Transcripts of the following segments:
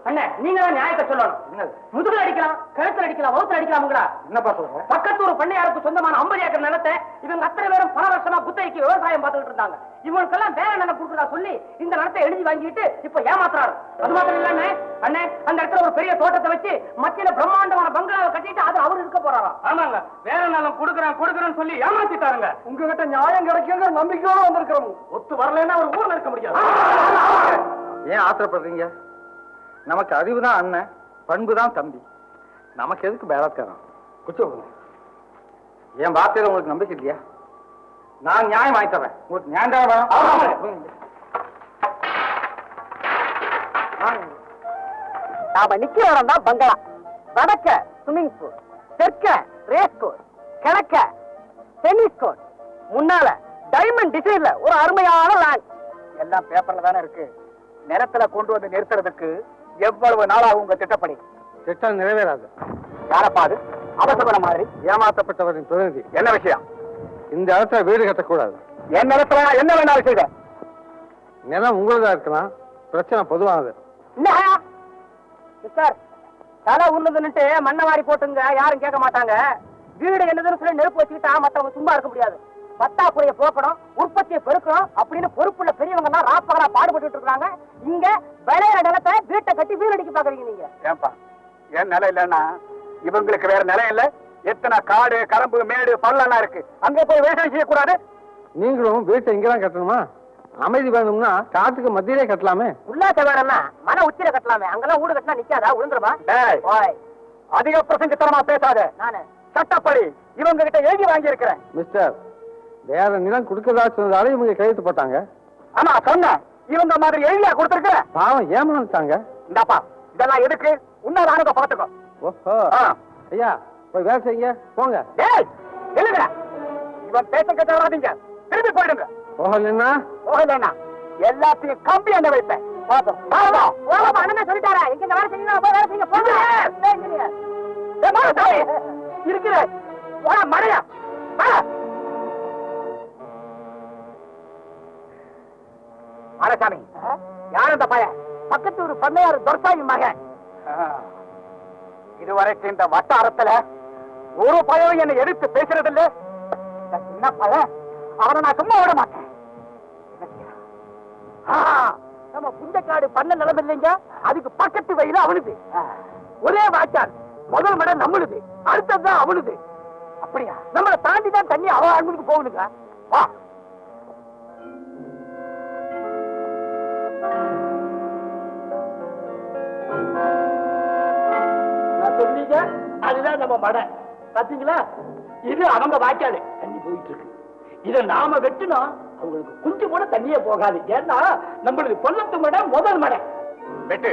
அண்ணே நீங்க தான் நியாயத்தை சொல்லணும். முதுகுல அடிக்கலாம், கழுத்துல அடிக்கலாம், வகுத்துல அடிக்கலாமுங்களா? என்னப்பா சொல்ற? பக்கத்தூர் பண்ணையாருக்கு சொந்தமான 50 ஏக்கர் நிலத்தை இவங்க அத்தனை பேரும் பல வருஷமா குத்தகைக்கு விவசாயம் பார்த்துட்டு இருந்தாங்க. இவங்களுக்கெல்லாம் வேற நிலம் கொடுக்குறதா சொல்லி இந்த நிலத்தை எழுதி வாங்கிட்டு இப்ப ஏமாத்துறாரு. அது மாத்திரம் இல்ல அண்ணே, அந்த இடத்துல ஒரு பெரிய தோட்டத்தை வச்சு மத்தியில பிரம்மாண்டமான பங்களாவை கட்டிட்டு அது அவரு இருக்க போறாராம். ஆமாங்க, வேற நிலம் கொடுக்குறேன்னு சொல்லி ஏமாத்திட்டாருங்க. உங்ககிட்ட நியாயம் கிடைக்குங்கிற நம்பிக்கையோட வந்திருக்கிறோம். ஒத்து வரலன்னா அவர் ஊர்ல இருக்க முடியாது. ஏன் ஆத்திரப்படுறீங்க? நமக்கு அறிவு தான் அண்ணன், பண்பு தான் தம்பி. நமக்கு எதுக்கு பேராத்காரம்? என் வார்த்தையில உங்களுக்கு நம்பிக்கை இல்லையா? நான் நியாயம் வாங்கி தரேன். உங்களுக்கு நியாயம் நாம நிக்கிற இடம் தான் பங்களா. வடக்க ஸ்விம்மிங் பூல், தெற்க ரேஸ் கோர்ஸ், கிழக்க டென்னிஸ் கோர்ட், முன்னால டைமண்ட் டிசைன்ல ஒரு அருமையான லான்ச். எல்லாம் பேப்பர்ல தானே இருக்கு. நிலத்துல கொண்டு வந்து நிறுத்துறதுக்கு எவ்வளவு நாளாகும் உங்க திட்டப்படி? திட்டம் நிறைவேறாது. யாரப்பா அது? அவசர மாதிரி ஏமாற்றப்பட்டவரின் பிரதிநிதி. என்ன விஷயம்? இந்த இடத்துல வீடு கட்டக்கூடாது. என் நிலத்துல என்ன வேணாலும் செய்த. நிலம் உங்களதா இருக்கலாம், பிரச்சனை பொதுவானது. தலை உருளுதுன்னுட்டு மண்ணை வாரி போட்டுங்க, யாரும் கேட்க மாட்டாங்க. வீடு என்னதுன்னு சொல்லி நெருப்பு வச்சுக்கிட்டா மத்தவங்க சும்மா இருக்க முடியாது. பத்தாக்குறைய போக்கணும், உற்பத்தியை பெருக்கணும் அப்படின்னு பொறுப்புள்ள பெரியவங்க தான் ராப்பகலா பாடுபட்டு இருக்காங்க. இங்க விளையாட நிலத்தை வீட்டை கட்டி வீரடிக்க பாக்குறீங்க நீங்க. ஏன்பா என் நிலம் இல்லன்னா இவங்களுக்கு வேற நிலம் இல்ல? எத்தனை காடு கரம்பு மேடு பள்ளம் இருக்கு, அங்க போய் விவசாயம் செய்யக்கூடாது? நீங்களும் வீட்டை இங்கதான் கட்டணுமா? அமைதி வேணும்னா காட்டுக்கு மத்தியிலே கட்டலாமே. உல்லாச வேணும்னா மன உச்சியில கட்டலாமே. அங்கெல்லாம் வீடு கட்டினா நிக்காதா, விழுந்துருமா? அதிக பிரசங்கத்தனமா பேசாத. நானு சட்டப்படி இவங்க கிட்ட எழுதி வாங்கி இருக்கிறேன். மிஸ்டர், வேற நிலம் கொடுக்கறதா சொன்னதால இவங்க கையெழுத்து போட்டாங்க. ஆமா சொன்ன இவங்க மாதிரி எழுதியா கொடுத்திருக்க. பாவம் ஏமாந்துட்டாங்க. இந்தாப்பா இதெல்லாம் எதுக்கு? உன்னால பாத்துக்கோ. ஓஹோ ஐயா, போய் வேலை செய்யுங்க போங்க. இல்லங்க இவன் பேச கேட்ட வராதீங்க, திரும்பி போயிடுங்க. போகலன்னா போகலன்னா எல்லாத்தையும் கம்பி என்ன வைப்பேன். அண்ணன் சொல்லிட்டாரா? எங்க வேலை செய்யணும், போய் வேலை செய்யுங்க போங்க. இருக்கிற மழையா ஆலசாமி, யார் அந்த பையன்? பக்கத்தூர் பண்ணையார் துர்சாமி மகன். இதுவரைக்கும் இந்த வட்டாரத்துல ஒரு பையன் என்னை எதிர்த்து பேசுறது இல்ல. சின்ன பையன், அவனை நான் சும்மா விட மாட்டேன். நம்ம புஞ்சக்காடு பண்ண நிலம் இல்லைங்க, அதுக்கு பக்கத்து வயல அவனுது. ஒரே வாய்க்கால், முதல் மடம் நம்மளுது, அடுத்ததுதான் அவனுது. அப்படியா? நம்மளை தாண்டி தான் தண்ணி அவன் அன்புக்கு போகணுங்க. வா. சொன்னீங்க, அதுதான் நம்ம மடை. பாத்தீங்களா, இது அவங்க வாய்க்காலு, தண்ணி போயிட்டு இருக்கு. இதை நாம வெட்டினா அவங்களுக்கு கொஞ்சம் கூட தண்ணியே போகாது. ஏன்னா நம்மளுக்கு கொல்லத்து மடை முதல் மடை. வெட்டு.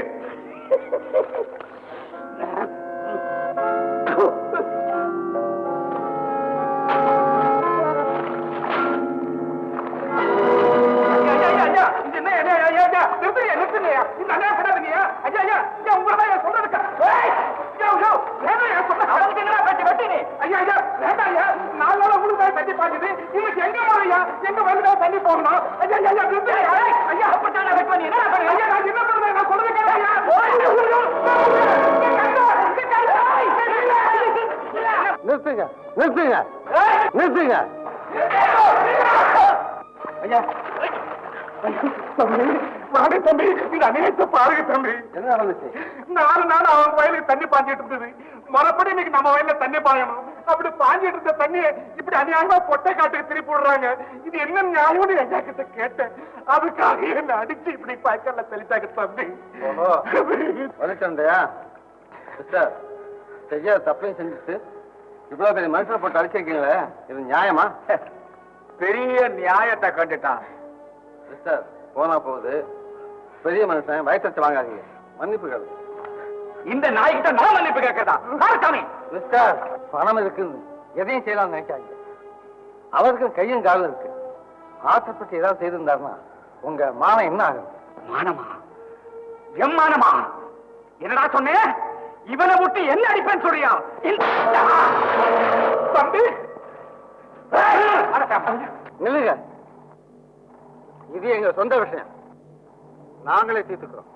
நிறுத்துங்க நிறுத்துங்க நிறுத்துங்க. ஐயா தம்பி, தம்பி இந்த அநேகத்தை பாருங்க தம்பி. என்ன நடந்துச்சு? 4 நாள் அவன் வயலுக்கு தண்ணி பாஞ்சிட்டு இருந்தது. மறுபடி இன்னைக்கு நம்ம வயல்ல தண்ணி பாயணும். அப்படி பாஞ்சிட்டு இருந்த தண்ணியை இப்படி அநியாயமா பொட்டை காட்டுக்கு திருப்பி விடுறாங்க. இது என்ன நியாயம்னு எங்க கிட்ட கேட்டேன். அதுக்காக என்ன அடிச்சு இப்படி பாய்க்கல்ல தெளித்தாங்க தம்பி. வணக்கம்யா சிஸ்டர், செய்ய தப்பையும் செஞ்சுட்டு இவ்வளவு பெரிய மனுஷனை போட்டு அடிச்சிருக்கீங்களே, இது நியாயமா? பெரிய நியாயத்தை கண்டுட்டான் சிஸ்டர். போனா போகுது, பெரிய மனுஷன் வயசு வாங்காதீங்க, மன்னிப்பு கேளு. இந்த நாய்கிட்ட நான் மன்னிப்பு கேட்கறதா? மிஸ்டர், பணம் இருக்குன்னு எதையும் செய்யலாம் நினைக்காங்க. அவருக்கு கையும் காலம் இருக்கு. ஆசைப்பட்டு ஏதாவது செய்திருந்தாருன்னா உங்க மானம் என்ன ஆகும்? மானமா? எம்மானமா? என்னடா சொன்னேன்? இவனை விட்டு என்ன அடிப்பேன்னு சொல்றியா? தம்பி நில்லுங்க, இது எங்க சொந்த விஷயம். நாங்களே தீர்த்துக்கிறோம்.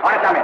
வாணசாமி,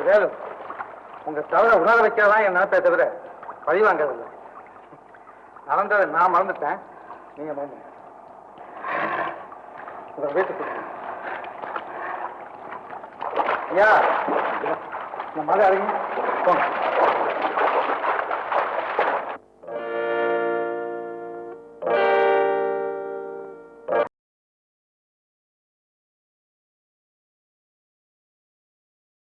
வேலு, உங்க தவற உணர வைக்கிறதான் என் நினைப்பே தவிர பழி வாங்கறதில்லை. நடந்ததை நான் மறந்துட்டேன், நீங்க மறந்து உங்க வீட்டுக்கு ஐயா, இந்த மாதிரி அறிங்க போங்க.